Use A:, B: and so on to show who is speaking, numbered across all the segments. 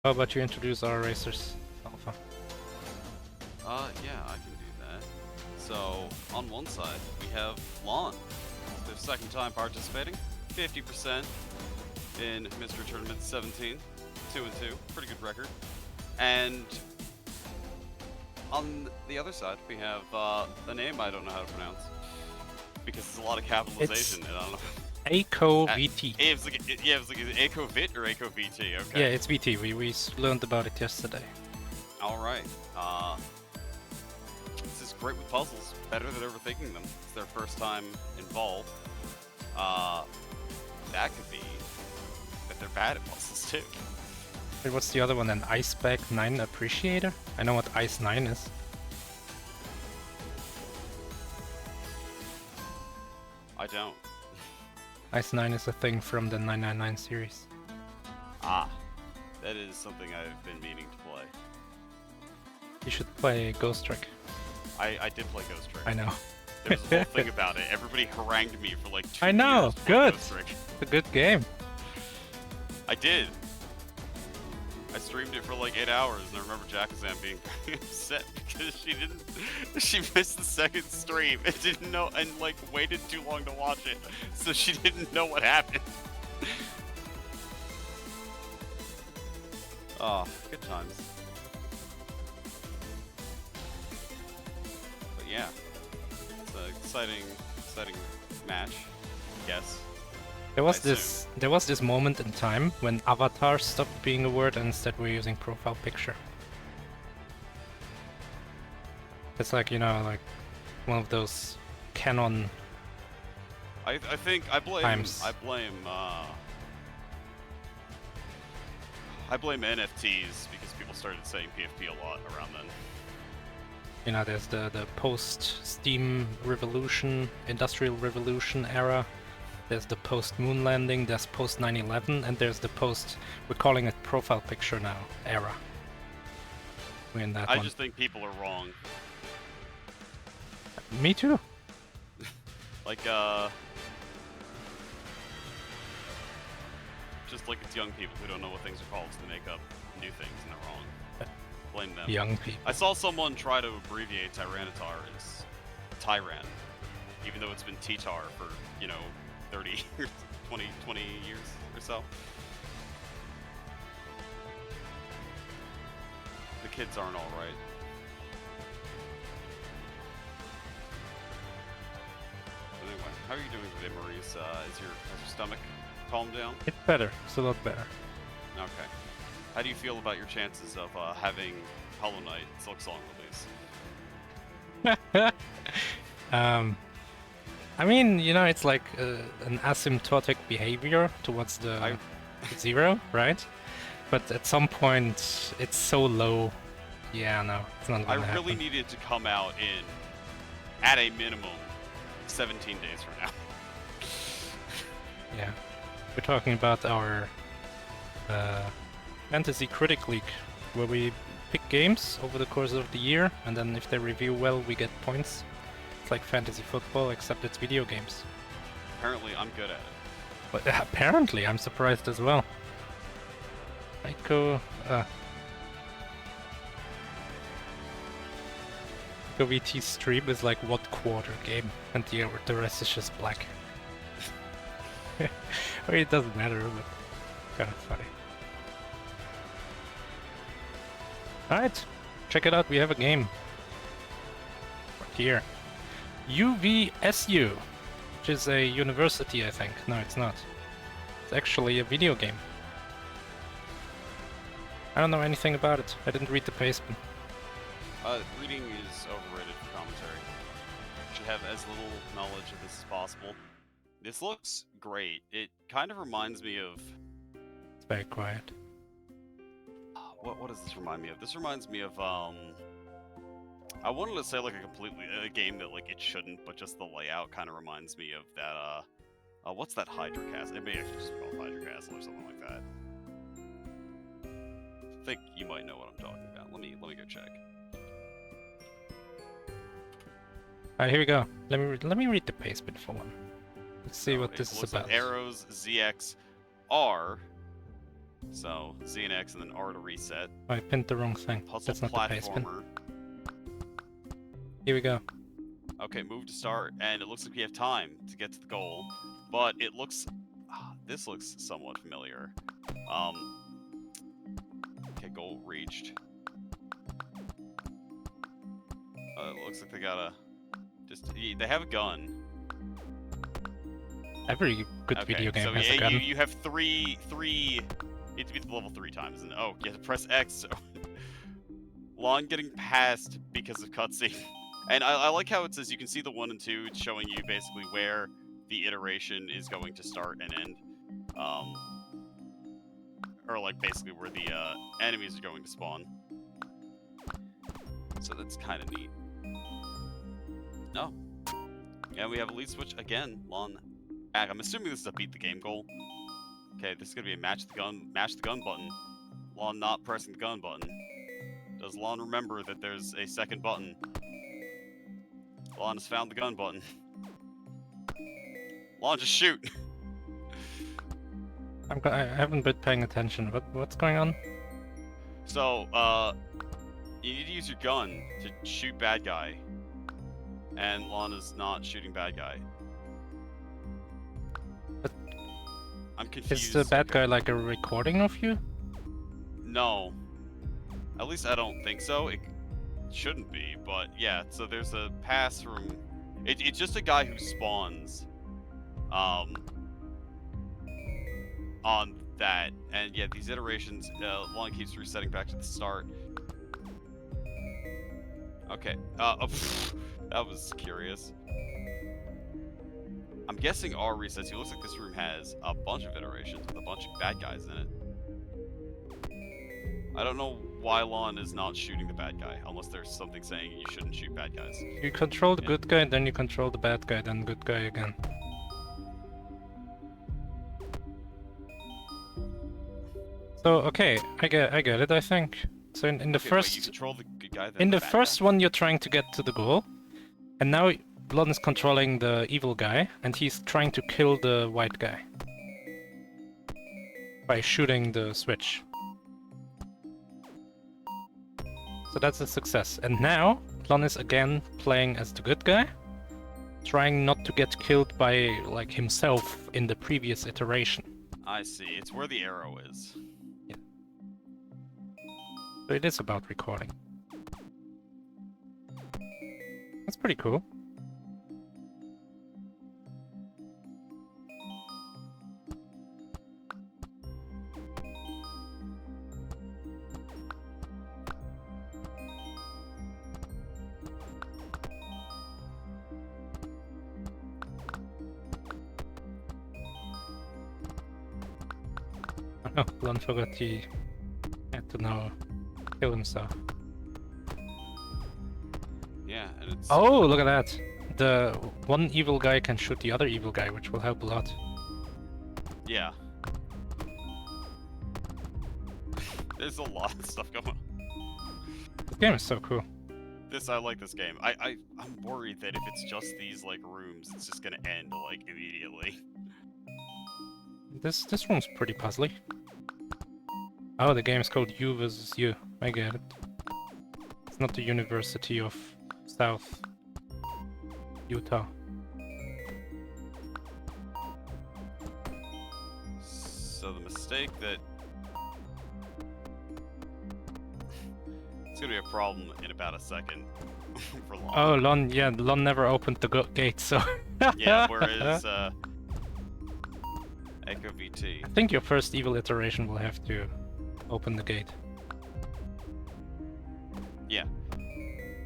A: How about you introduce our racers, Alpha?
B: Yeah, I can do that. So, on one side, we have Lon. Their second time participating, 50% in Mr. Tournament 17, 2-2, pretty good record. And on the other side, we have a name I don't know how to pronounce because it's a lot of capitalization. And I don't know.
A: AiCoVT.
B: It was like, is it AiCoVT or AiCoVT? Okay.
A: Yeah, it's VT. We learned about it yesterday.
B: All right. This is great with puzzles. Better than overthinking them. It's their first time involved. That could be that they're bad at puzzles too.
A: Wait, what's the other one then? Iceback 9 Appreciator? I know what Ice 9 is.
B: I don't.
A: Ice 9 is a thing from the 999 series.
B: Ah, that is something I've been meaning to play.
A: You should play Ghost Trick.
B: I did play Ghost Trick.
A: I know.
B: There was a whole thing about it. Everybody harangued me for like 2
A: I know,
B: years for
A: good.
B: Ghost Trick.
A: It's a good game.
B: I did. I streamed it for like 8 hours, and I remember Jackazam being very upset because she missed the second stream and didn't know, and like waited too long to watch it, so she didn't know what happened. Oh, good times. But yeah, it's an exciting match, I guess.
A: There was this moment in time when avatar stopped being a word and instead we're using profile picture. It's like, you know, like one of those canon
B: I think I blame
A: times.
B: I blame NFTs because people started saying PFP a lot around then.
A: You know, there's the post-Steam Revolution, Industrial Revolution era. There's the post-moon landing, there's post-9/11, and there's the post, we're calling it profile picture now, era. We're in that
B: I
A: one.
B: just think people are wrong.
A: Me too.
B: Like, just like it's young people who don't know what things are called, so they make up new things and they're wrong. Blame them.
A: Young people.
B: I saw someone try to abbreviate Tyranitar as Tyran, even though it's been T-Tar for, you know, 30 years, 20 years or so. The kids aren't all right. But anyway, how are you doing today, Maurice? Has your stomach calmed down?
A: It's better. It's a lot better.
B: Okay. How do you feel about your chances of having Hollow Knight Silk Song release?
A: I mean, you know, it's like an asymptotic behavior towards the zero, right? But at some point, it's so low. Yeah, no, it's not gonna happen.
B: I really need it to come out in, at a minimum, 17 days from now.
A: Yeah, we're talking about our Fantasy Critic League, where we pick games over the course of the year, and then if they review well, we get points. It's like fantasy football, except it's video games.
B: Apparently, I'm good at it.
A: But apparently, I'm surprised as well. AiCoVT stream is like what quarter game, and the rest is just black. I mean, it doesn't matter, but kind of funny. Alright, check it out, we have a game. Right here. Uvsu, which is a university, I think. No, it's not. It's actually a video game. I don't know anything about it. I didn't read the pastebook.
B: Reading is overrated for commentary. You should have as little knowledge of this as possible. This looks great. It kind of reminds me of...
A: It's very quiet.
B: What does this remind me of? This reminds me of, I wanted to say like a game that like it shouldn't, but just the layout kind of reminds me of that, what's that Hydra Castle? It may actually just be called Hydra Castle or something like that. I think you might know what I'm talking about. Let me go check.
A: Alright, here we go. Let me read the pastebook for one. Let's see what this is about.
B: Arrows ZX R So Z and X and then R to reset.
A: I pinned the wrong thing.
B: Puzzle
A: That's not the pace pin.
B: platformer.
A: Here we go.
B: Okay, move to start, and it looks like we have time to get to the goal, but it looks... this looks somewhat familiar. Okay, goal reached. It looks like they gotta... they have a gun.
A: Every good video game
B: so
A: has a gun.
B: You have three... You have to beat the level 3 times, and oh, you have to press X, so... Lon getting passed because of cutscene. And I like how it says you can see the 1 and 2, it's showing you basically where the iteration is going to start and end. Or like basically where the enemies are going to spawn. So that's kind of neat. No. Yeah, we have a lead switch again. Lon back. I'm assuming this is a beat the game goal. Okay, this is gonna be a match the gun button. Lon not pressing the gun button. Does Lon remember that there's a second button? Lon has found the gun button. Lon, just shoot!
A: I haven't been paying attention. What's going on?
B: So, you need to use your gun to shoot bad guy. And Lon is not shooting bad guy.
A: But
B: I'm confused.
A: is the bad guy like a recording of you?
B: No. At least I don't think so. It shouldn't be, but yeah, so there's a pass from... It's just a guy who spawns on that, and yeah, these iterations, Lon keeps resetting back to the start. Okay, that was curious. I'm guessing R resets. It looks like this room has a bunch of iterations with a bunch of bad guys in it. I don't know why Lon is not shooting the bad guy, unless there's something saying you shouldn't shoot bad guys.
A: You control the good guy, then you control the bad guy, then good guy again. So okay, I get it. I think so. In the first,
B: wait, you control the good guy, then
A: in the
B: bad
A: first
B: guy?
A: one, you're trying to get to the goal, and now Lon is controlling the evil guy, and he's trying to kill the white guy by shooting the switch. So that's a success. And now Lon is again playing as the good guy, trying not to get killed by like himself in the previous iteration.
B: I see. It's where the arrow is.
A: Yeah. So it is about recording. That's pretty cool. Oh, Lon forgot he had to now kill himself.
B: Yeah, and it's...
A: Oh, look at that! The one evil guy can shoot the other evil guy, which will help a lot.
B: Yeah. There's a lot of stuff going on.
A: This game is so cool.
B: I like this game. I'm worried that if it's just these, like, rooms, it's just gonna end, like, immediately.
A: This room's pretty puzzly. Oh, the game is called U versus U. I get it. It's not the University of South Utah.
B: So the mistake that... It's gonna be a problem in about a second. For Lon.
A: Oh, Lon never opened the gate, so...
B: Yeah, whereas, AiCoVT.
A: I think your first evil iteration will have to open the gate.
B: Yeah.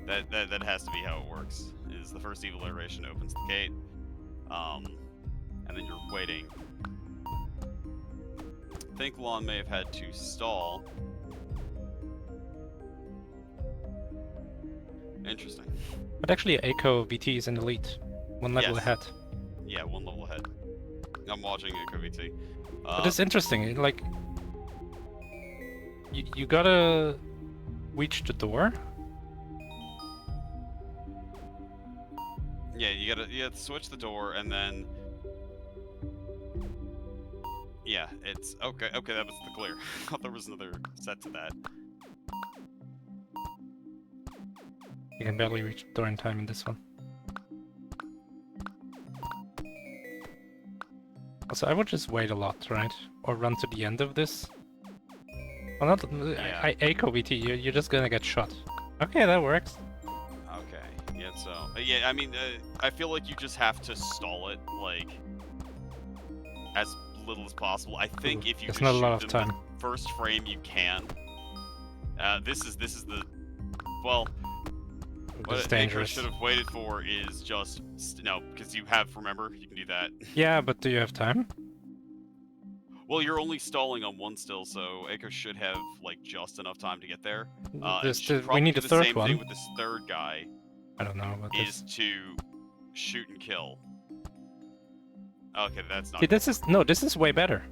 B: That has to be how it works. Is the first evil iteration opens the gate, and then you're waiting. I think Lon may have had to stall. Interesting.
A: But actually, AiCoVT is in the lead. One level ahead.
B: Yeah, one level ahead. I'm watching AiCoVT.
A: But it's interesting, like... You gotta reach the door.
B: Yeah, you gotta switch the door, and then Yeah, it's okay. Okay, that was the clear. I thought there was another set to that.
A: You can barely reach the door in time in this one. Also, I would just wait a lot, right? Or run to the end of this. Well, not
B: Yeah.
A: AiCoVT. You're just gonna get shot. Okay, that works.
B: Okay. Yeah. So yeah, I mean, I feel like you just have to stall it like as little as possible. I think if you
A: There's
B: just
A: not a
B: shoot
A: lot of
B: them
A: time.
B: the first frame you can. This is the well. What
A: It's
B: Aiko
A: dangerous.
B: should have waited for is just no, because you have. Remember, you can do that.
A: Yeah, but do you have time?
B: Well, you're only stalling on one still, so Aiko should have like just enough time to get there.
A: We need
B: do
A: a
B: the
A: third
B: same
A: one.
B: thing with this third guy.
A: I don't know about
B: Is
A: this.
B: to shoot and kill. Okay, that's not.
A: See, this is way better.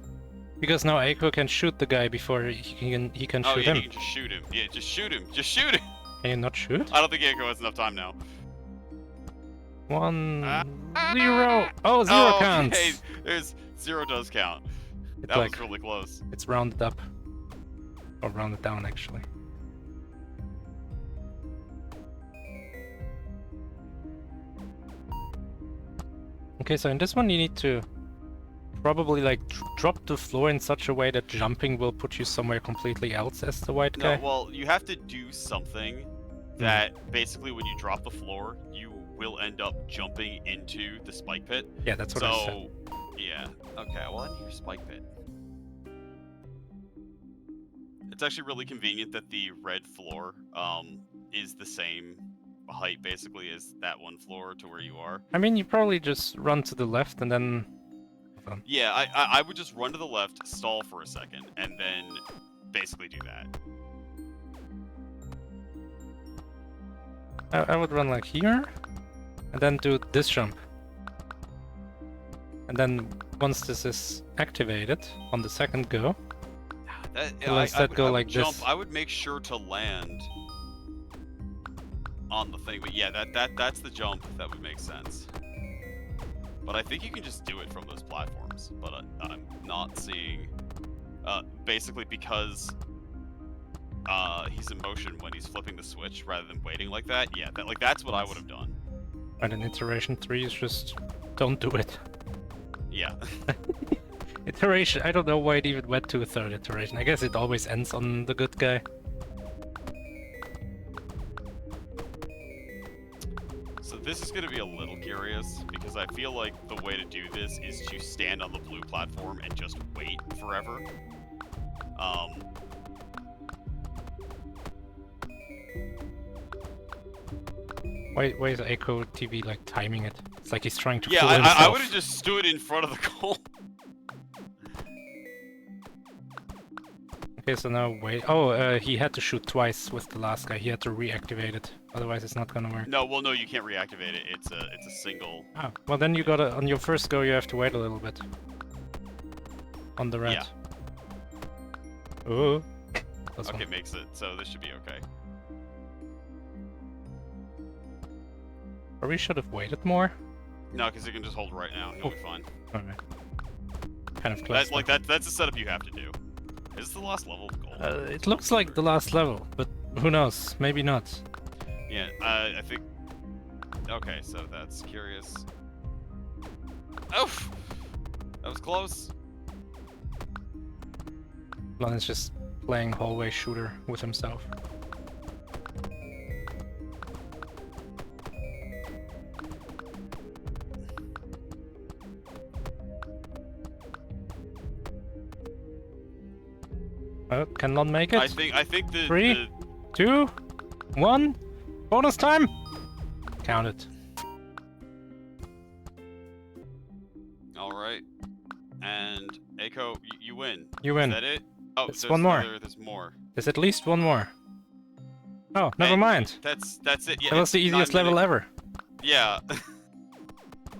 A: Because now Aiko can shoot the guy before he can
B: Oh
A: shoot
B: yeah,
A: him.
B: you can just shoot him. Yeah, just shoot him. Just shoot him.
A: Can you not shoot?
B: I don't think Aiko has enough time now.
A: 1, 0. Oh, 0
B: Oh,
A: counts.
B: okay. There's 0 does count.
A: It's
B: That
A: like,
B: was really close.
A: it's rounded up. Or rounded down, actually. Okay, so in this one you need to probably like drop the floor in such a way that jumping will put you somewhere completely else as the white guy.
B: No, well, you have to do something that basically when you drop the floor, you will end up jumping into the spike pit.
A: Yeah, that's what I said.
B: Yeah. Okay, well, I need your spike pit. It's actually really convenient that the red floor is the same height basically as that one floor to where you are.
A: I mean, you probably just run to the left and then...
B: Yeah, I would just run to the left, stall for a second, and then basically do that.
A: I would run like here, and then do this jump. And then once this is activated on the second go,
B: I
A: instead go
B: would
A: like
B: jump,
A: this.
B: I would make sure to land on the thing, but yeah, that's the jump that would make sense. But I think you can just do it from those platforms. But I'm not seeing, basically because he's in motion when he's flipping the switch rather than waiting like that. Yeah, that's what I would have done.
A: And in iteration 3 is just don't do it.
B: Yeah.
A: Iteration, I don't know why it even went to a third iteration. I guess it always ends on the good guy.
B: So this is going to be a little curious, because I feel like the way to do this is to stand on the blue platform and just wait forever.
A: Why is AiCoVT like timing it? It's like he's trying to
B: Yeah,
A: fool himself.
B: I would have just stood in front of the goal.
A: Okay, so now wait. Oh, he had to shoot twice with the last guy. He had to reactivate it. Otherwise, it's not gonna work.
B: No, well, no, you can't reactivate it. It's a single.
A: Oh, well then you gotta, on your first go, you have to wait a little bit. On the red.
B: Yeah.
A: Oh.
B: Okay, makes it. So this should be okay.
A: Or we should have waited more.
B: No, because you can just hold right now. You'll be fine.
A: Alright. Kind of close.
B: That's the setup you have to do. Is this the last level of gold?
A: It looks like the last level, but who knows? Maybe not.
B: Yeah, I think. Okay, so that's curious. Oof! That was close.
A: Lon is just playing hallway shooter with himself. Can Lon make it?
B: I think the
A: 3, 2, 1, bonus time! Count it.
B: Alright. And Aiko, you win.
A: You win.
B: Is that it? Oh,
A: It's
B: there's
A: one more.
B: There's more.
A: There's at least one more. Oh, never mind.
B: That's it. Yeah,
A: That was the easiest level ever.
B: Yeah.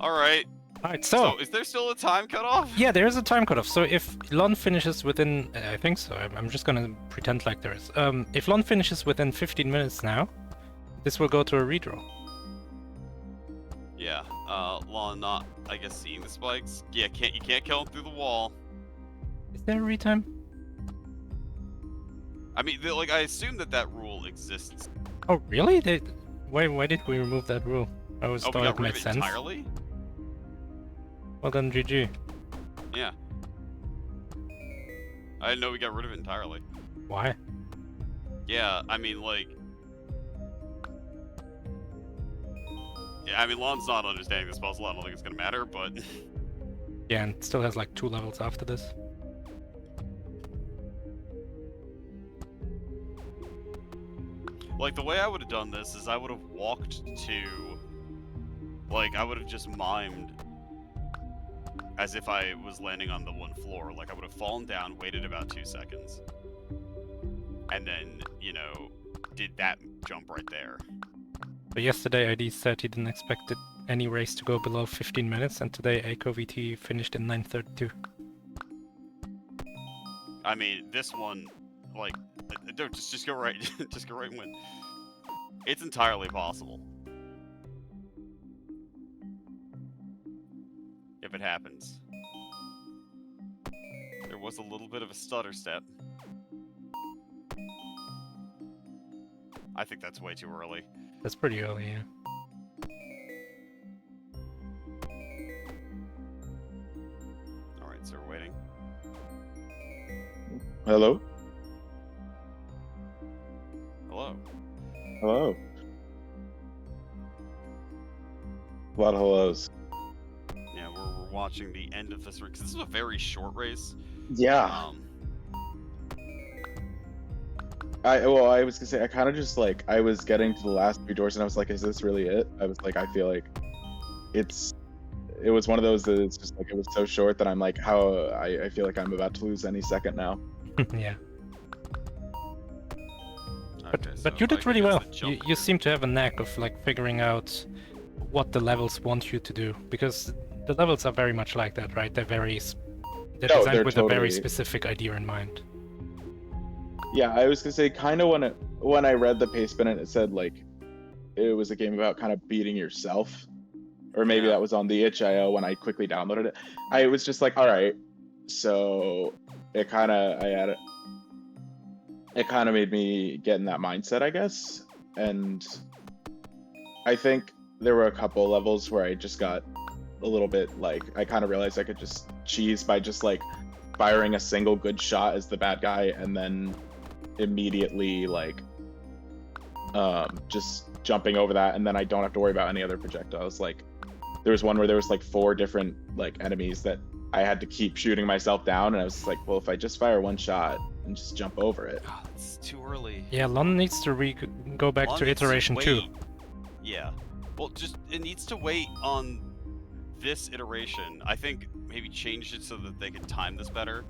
B: Alright.
A: Alright,
B: So, is there still a time cutoff?
A: yeah, there is a time cutoff. So if Lon finishes within, I think so. I'm just gonna pretend like there is. If Lon finishes within 15 minutes now, this will go to a redraw.
B: Yeah. Lon not, I guess, seeing the spikes. Yeah, you can't kill him through the wall.
A: there a retime?
B: I mean, like, I assume that rule exists.
A: Oh, really? Why did we remove that rule? I always
B: Oh, we
A: thought
B: got
A: it
B: rid
A: made
B: of it
A: sense.
B: entirely?
A: Well then, GG.
B: Yeah. I didn't know we got rid of it entirely.
A: Why?
B: Yeah, I mean, like... Yeah, I mean, Lon's not understanding this puzzle. I don't think it's gonna matter, but...
A: Yeah, and it still has like 2 levels after this.
B: Like, the way I would have done this is I would have walked to... Like, I would have just mimed as if I was landing on the one floor. Like, I would have fallen down, waited about 2 seconds, and then, you know, did that jump right there.
A: But yesterday ID said he didn't expect any race to go below 15 minutes, and today AiCoVT finished in 9:32.
B: I mean, this one, like, don't just go right, just go right and win. It's entirely possible. If it happens. There was a little bit of a stutter step. I think that's way too early.
A: That's pretty early, yeah.
B: Alright, so we're waiting.
C: Hello?
B: Hello.
C: Hello. A lot of hellos.
B: Yeah, we're watching the end of this race. This is a very short race.
C: Yeah. I was gonna say, I kind of just like, I was getting to the last few doors and I was like, is this really it? I was like, I feel like it was one of those that it's just like, it was so short that I'm like, I feel like I'm about to lose any second now.
A: Yeah.
B: Okay,
A: But
B: so
A: you did
B: I
A: really
B: guess
A: well.
B: the jump
A: You seem to have a knack of like figuring out what the levels want you to do, because the levels are very much like that, right? They're
C: No,
A: designed
C: they're
A: with a very
C: totally-
A: specific idea in mind.
C: Yeah, I was gonna say, kind of when I read the pace bin and it said like, it was a game about kind of beating yourself, or maybe
B: Yeah.
C: that was on the itch.io when I quickly downloaded it. I was just like, all right, so it kind of made me get in that mindset, I guess. And I think there were a couple levels where I just got a little bit like, I kind of realized I could just cheese by just like firing a single good shot as the bad guy and then immediately like just jumping over that, and then I don't have to worry about any other projectiles. Like there was one where there was like 4 different like enemies that I had to keep shooting myself down, and I was just like, well, if I just fire one shot and just jump over it.
B: God, it's too early.
A: Yeah, Lon needs to go back
B: Lon
A: to
B: needs to
A: iteration 2.
B: wait. Yeah. Well, it needs to wait on this iteration. I think maybe change it so that they can time this better.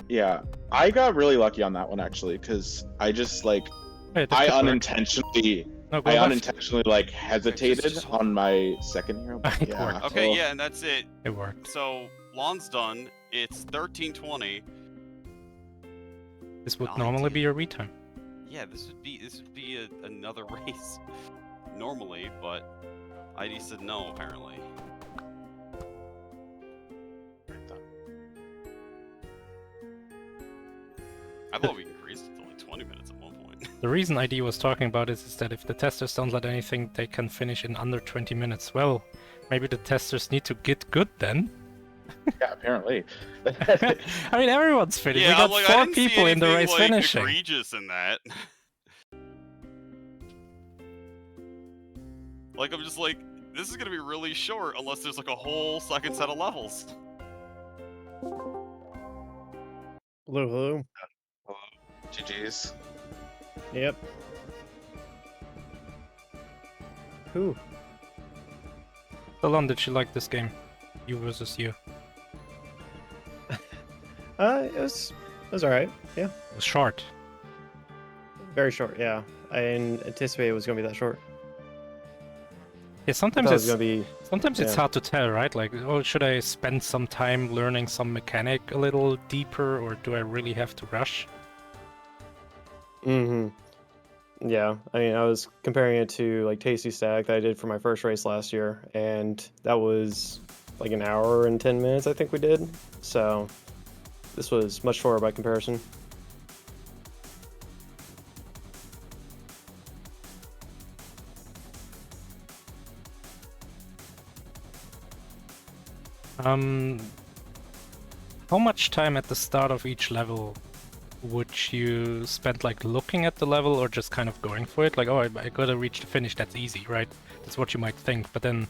C: Yeah, I got really lucky on that one actually, because I just like
A: Wait,
C: I
A: this could work.
C: unintentionally
A: No, go left.
C: unintentionally like hesitated
B: just-
C: on my second hero. but
A: It
C: yeah,
A: worked.
B: Okay,
C: well,
B: yeah, and that's it.
A: It worked.
B: So Lon's done. It's 13:20.
A: This would
B: God
A: normally
B: damn.
A: be a retime.
B: Yeah, this would be another race normally, but ID said no apparently. I thought we increased it to like 20 minutes at one point.
A: The reason ID was talking about it is that if the testers don't let anything, they can finish in under 20 minutes. Well, maybe the testers need to get good then.
C: yeah, apparently.
A: I mean, everyone's finished.
B: Yeah,
A: We got
B: I'm like, I
A: 4
B: didn't see
A: people in the
B: anything,
A: race
B: like,
A: finishing.
B: egregious in that. Like, I'm just like, this is gonna be really short unless there's like a whole second set of levels.
D: Hello, hello.
C: GG's.
D: Yep. Who?
A: How long did you like this game? You versus you.
D: It was alright. Yeah.
A: It was short.
D: Very short, yeah. I didn't anticipate it was gonna be that short.
A: Yeah,
D: I
A: sometimes
D: thought it was
A: it's
D: gonna be
A: it's
D: yeah.
A: hard to tell, right? Like, oh, should I spend some time learning some mechanic a little deeper, or do I really have to rush?
D: Yeah, I mean, I was comparing it to like Tasty Stack that I did for my first race last year, and that was like an hour and 10 minutes I think we did. So this was much slower by comparison.
A: How much time at the start of each level would you spend like looking at the level or just kind of going for it? Like, oh, I gotta reach the finish, that's easy, right? That's what you might think, but then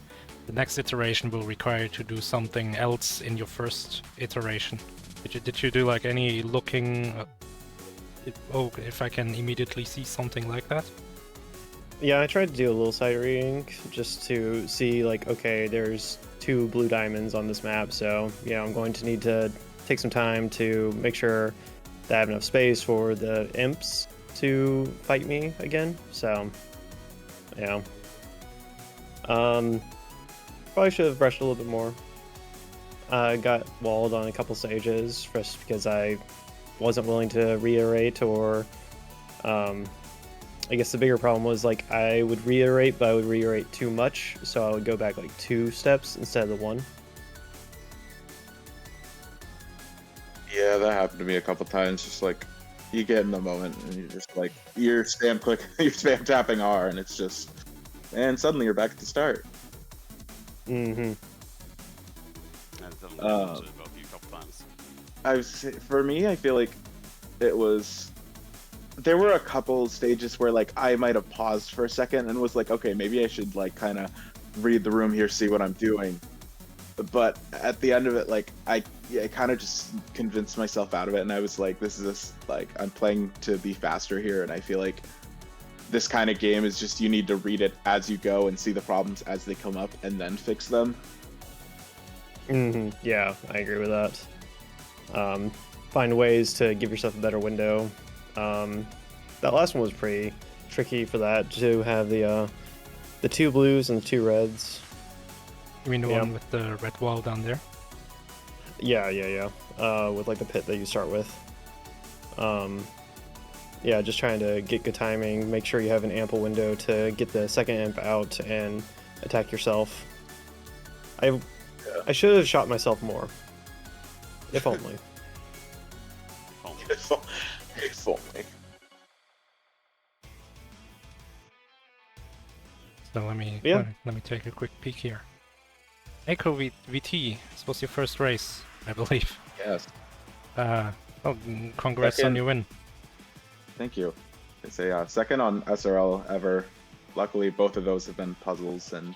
A: the next iteration will require you to do something else in your first iteration. Did you do like any looking? Oh, if I can immediately see something like that?
D: Yeah, I tried to do a little sight reading just to see, like, okay, there's 2 blue diamonds on this map, so, yeah, I'm going to need to take some time to make sure that I have enough space for the imps to fight me again, so, yeah. Probably should have brushed a little bit more. I got walled on a couple stages just because I wasn't willing to reiterate, or, I guess the bigger problem was, like, I would reiterate, but I would reiterate too much, so I would go back, like, 2 steps instead of the 1.
C: Yeah, that happened to me a couple times. Just like, you get in the moment and you're just like, you're spam tapping R, and it's just, and suddenly you're back at the start.
D: Mm-hmm.
B: I've definitely mentioned it a couple times.
C: For me, I feel like it was. There were a couple stages where like I might have paused for a second and was like, okay, maybe I should like kind of read the room here, see what I'm doing. But at the end of it, like I kind of just convinced myself out of it, and I was like, this is like I'm playing to be faster here, and I feel like this kind of game is just you need to read it as you go and see the problems as they come up and then fix them.
D: Mm-hmm. Yeah, I agree with that. Find ways to give yourself a better window. That last one was pretty tricky for that, to have the 2 blues and the 2 reds.
A: You mean the one with the red wall down there?
D: Yeah. With like the pit that you start with. Yeah, just trying to get good timing, make sure you have an ample window to get the second imp out and attack yourself. I should have shot myself more. If only.
C: If only.
A: So let me take a quick peek here. AiCoVT, this was your first race, I believe.
C: Yes.
A: Well, congrats on your win.
C: Thank you. It's a second on SRL ever. Luckily, both of those have been puzzles, and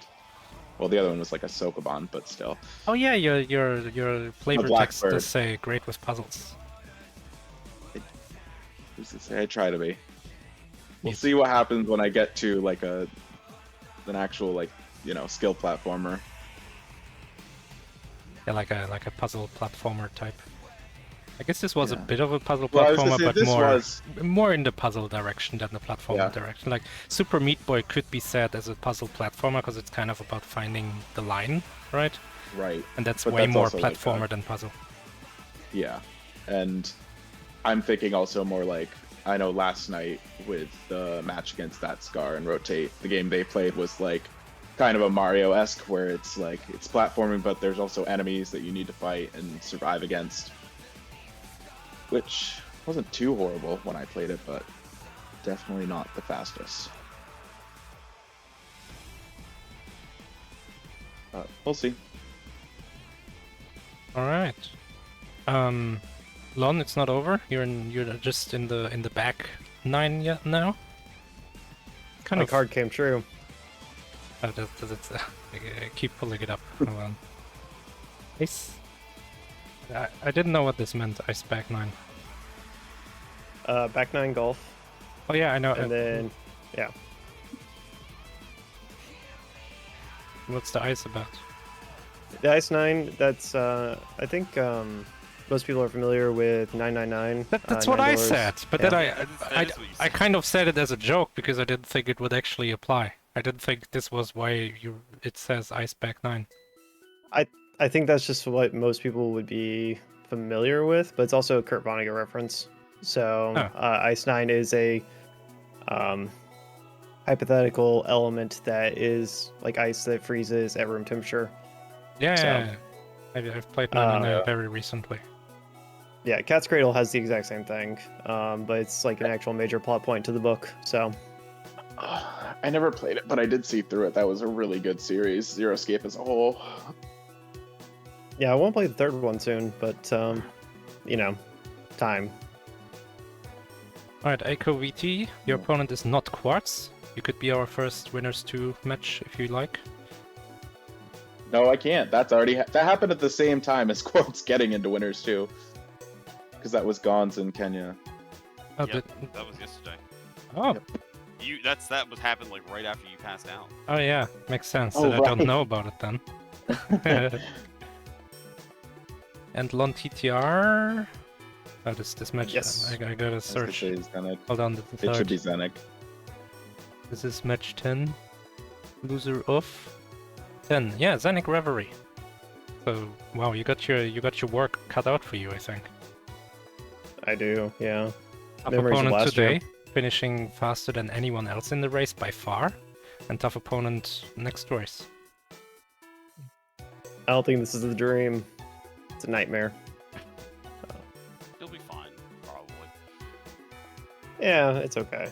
C: well, the other one was like a Sokoban, but still.
A: Oh yeah, your flavor text does say great with puzzles.
C: I try to be. We'll see what happens when I get to like an actual like skill platformer.
A: Yeah, like a puzzle platformer type. I guess this was a bit of a puzzle platformer, but more in the puzzle direction than the platformer direction. Like Super Meat Boy could be said as a puzzle platformer because it's kind of about finding the line, right?
C: Right.
A: And that's way more platformer than puzzle.
C: Yeah, and I'm thinking also more like, I know last night with the match against that Scar and Rotate, the game they played was like kind of a Mario-esque, where it's like it's platforming, but there's also enemies that you need to fight and survive against, which wasn't too horrible when I played it, but definitely not the fastest. We'll see.
A: All right. Lon, it's not over. You're just in the back 9 yet now.
D: My card came true.
A: I keep pulling it up. Hold on. Nice. I didn't know what this meant. Ice back 9.
D: Back 9 golf.
A: Oh yeah, I know.
D: And then yeah.
A: What's the ice about?
D: The ice 9. That's I think most people are familiar with 999.
A: That's what I said, but then I kind of said it as a joke because I didn't think it would actually apply. I didn't think this was why it says Ice Back 9.
D: I think that's just what most people would be familiar with, but it's also a Kurt Vonnegut reference. So Ice 9 is a hypothetical element that is like ice that freezes at room temperature.
A: Yeah, I've played 999 very recently.
D: Yeah, Cat's Cradle has the exact same thing, but it's like an actual major plot point to the book. So
C: I never played it, but I did see through it. That was a really good series. Zero Escape as a whole.
D: yeah, I won't play the third one soon, but you know, time.
A: Alright, AiCoVT, your opponent is not Quartz. You could be our first Winners 2 match if you like.
C: No, I can't. That's already that happened at the same time as Quartz getting into Winners too, because that was Gons in Kenya.
A: Oh,
B: Yep, that was yesterday.
A: oh.
B: Yep. That was happened like right after you passed out.
A: Oh yeah, makes sense
C: Oh,
A: that I don't
C: right.
A: know about it then. And Lon TTR. Oh, this match.
D: Yes.
A: I gotta
C: I was gonna
A: search.
C: say Zenek.
A: Hold on, the
C: It
A: third.
C: should be Zenek.
A: This is match 10. Loser of 10. Yeah, Zenic Reverie. So wow, you got your work cut out for you, I think.
D: I do, yeah.
A: Tough
D: Memories of
A: opponent
D: last year.
A: today, finishing faster than anyone else in the race by far, and tough opponent next race.
D: I don't think this is the dream. It's a nightmare.
B: You'll be fine, probably.
D: Yeah, it's okay.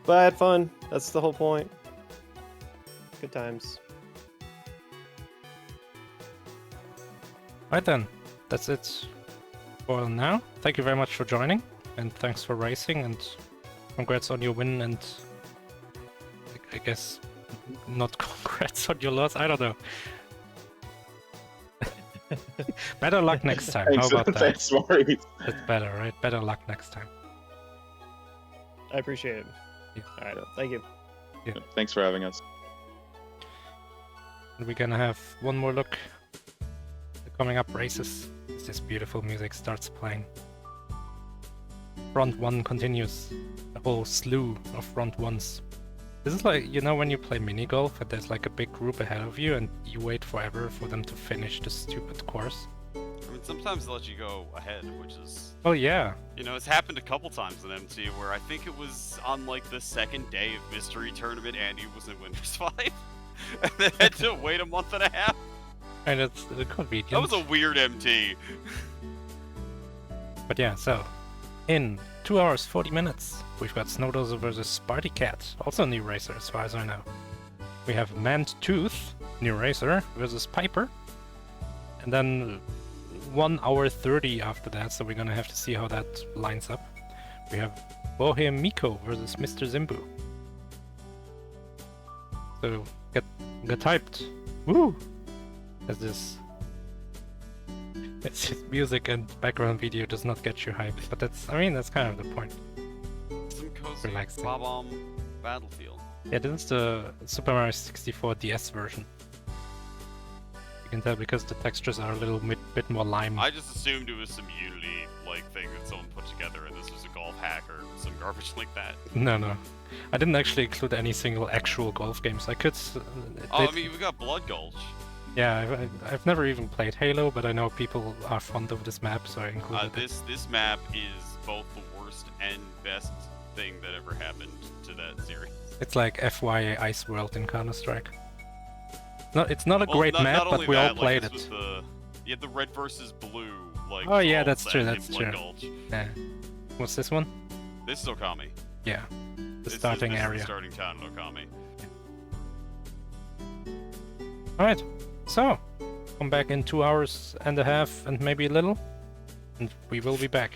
D: But I had fun. That's the whole point. Good times.
A: Right then, that's it for now. Thank you very much for joining, and thanks for racing, and congrats on your win, and I guess not congrats on your loss, I don't know. Better luck next time, how about that?
C: Thanks, Maurice.
A: That's better, right? Better luck next time.
D: I appreciate it.
A: Yeah.
D: Alright, thank you.
C: Thanks for having us.
A: And we're gonna have one more look at the coming up races as this beautiful music starts playing. Front one continues, a whole slew of front ones. This is like, you know, when you play mini golf and there's like a big group ahead of you and you wait forever for them to finish the stupid course.
B: I mean, sometimes they let you go ahead, which is,
A: Oh yeah,
B: you know, it's happened a couple times in MT where I think it was on like the second day of Mystery Tournament, Andy was in Winners 5. And they had to wait a month and a half.
A: and it's convenient.
B: That was a weird MT.
A: But yeah, so in 2 hours 40 minutes, we've got Snowdozer versus Sparty Cat, also a new racer as far as I know. We have Manned Tooth, new racer, versus Piper, and then 1 hour 30 after that, so we're gonna have to see how that lines up. We have Bohem Miko versus Mr. Zimbu. So get hyped. Woo! As this music and background video does not get you hyped, but that's kind of the point.
B: Some cozy
A: Relaxing.
B: Bob-omb Battlefield.
A: Yeah, this is the Super Mario 64 DS version. You can tell because the textures are a little bit more lime.
B: I just assumed it was some Unity like thing that someone put together, and this was a golf hack or some garbage like that.
A: No. I didn't actually include any single actual golf games. I could...
B: Oh, I mean, we got Blood Gulch.
A: Yeah, I've never even played Halo, but I know people are fond of this map, so I included it.
B: This map is both the worst and best thing that ever happened to that series.
A: It's like FYA Ice World in Counter-Strike. No, it's not a
B: Well,
A: great
B: not
A: map,
B: only
A: but we all
B: that,
A: played
B: like, this
A: it.
B: was you had the red versus blue, like.
A: Oh yeah,
B: brawl
A: that's
B: set
A: true,
B: in
A: that's
B: Blood
A: true.
B: Gulch.
A: Yeah. What's this one?
B: This is Okami.
A: Yeah. The
B: This
A: starting
B: is
A: area.
B: the starting town in Okami.
A: Alright, so come back in 2 hours and a half and maybe a little, and we will be back.